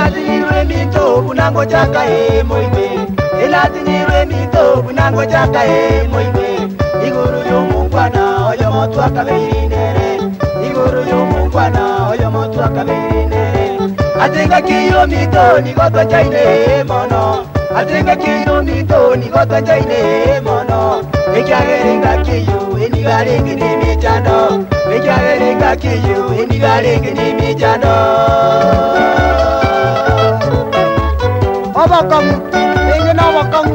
Elatinirwe minto bunango chaka moibe. Elatinirwe minto bunango chaka moibe. Iguru yomungwana oyo motu akabeirindere. Iguru yomungwana oyo motu akabeirindere. Atenga kiyo mito nigoto chaine mono. Atenga kiyo mito nigoto chaine mono. Echagerenga kiyo enigarengi ni michano. Echagerenga kiyo enigarengi ni michano. Abakamu, engena abakamu.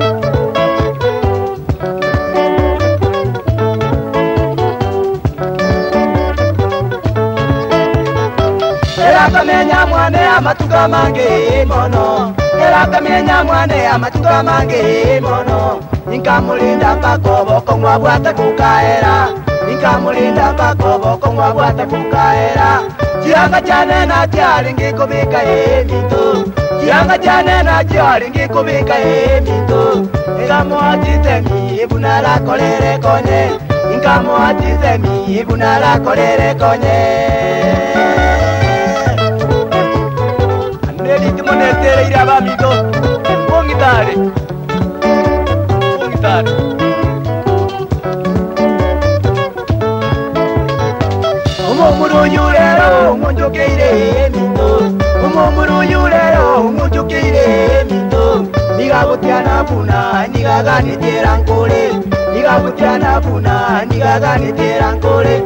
Erakamenya mwane amatuka mange mono. Erakamenya mwane amatuka mange mono. Inkamulinda pakobo kongwa bwata kukaera. Inkamulinda pakobo kongwa bwata kukaera. Chianga chane na charingi kubika mito. Chianga chane na charingi kubika mito. Inkamu atitemi ibunala kolere konye. Inkamu atitemi ibunala kolere konye. Monetera iraba mito. Pongitare. Pongitare. Umumuru yurero munjokeire mito. Umumuru yurero munjokeire mito. Nigagutiana buna nigaganitera nkole. Nigagutiana buna nigaganitera nkole.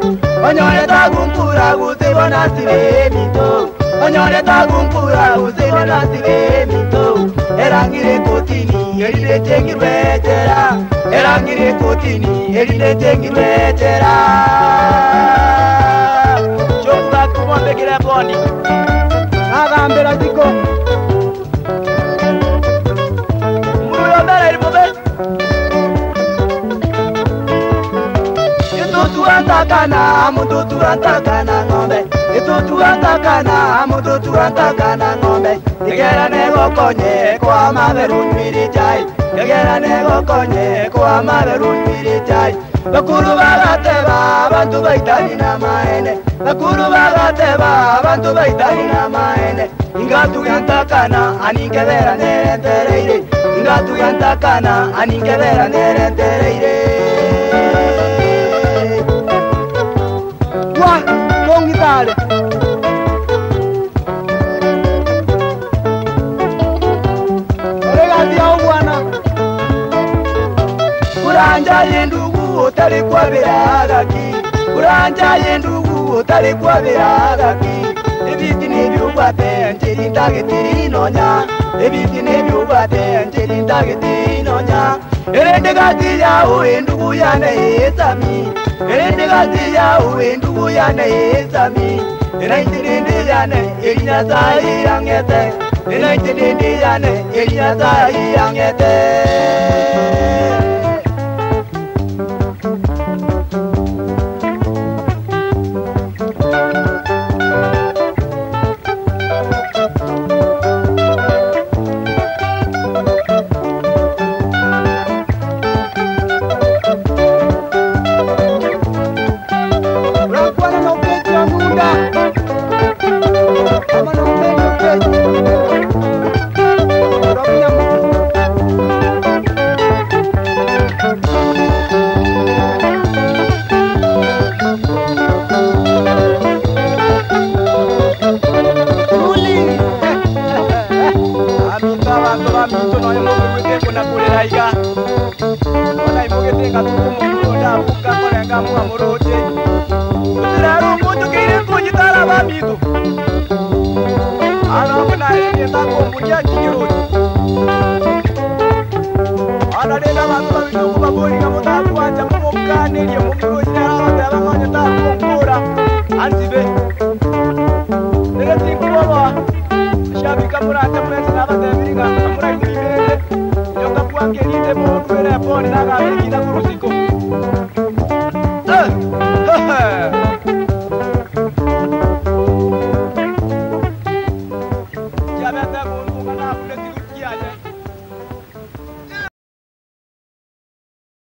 Onyore tagumpura gutibona sibe mito. Onyore tagumpura uzibona sibe mito. Erangire kotini erinde tengirwetera. Erangire kotini erinde tengirwetera. Chokuga kumonde kire boni. Agambera ziko. Muruyo mbere iribobe. Yututu antakana, mututu antakana ngombe. Yututu antakana, mututu antakana ngombe. Igera nego konye kwa maberu nwiri chai. Igera nego konye kwa maberu nwiri chai. Bakuru bagateba abantu baitani na maene. Bakuru bagateba abantu baitani na maene. Ingatu yantakana anikebera nerentereire. Ingatu yantakana anikebera nerentereire. Wa kongitale. Kuranja yendugu otari kwabera gaki. Kuranja yendugu otari kwabera gaki. Ebiti nebyubate njeri ndagitiri nonya. Ebiti nebyubate njeri ndagitiri nonya. Erende gati yawe endugu yane esami. Erende gati yawe endugu yane esami. Eraitindi yane erinya sai yangete. Eraitindi yane erinya sai yangete. Ya me ata con una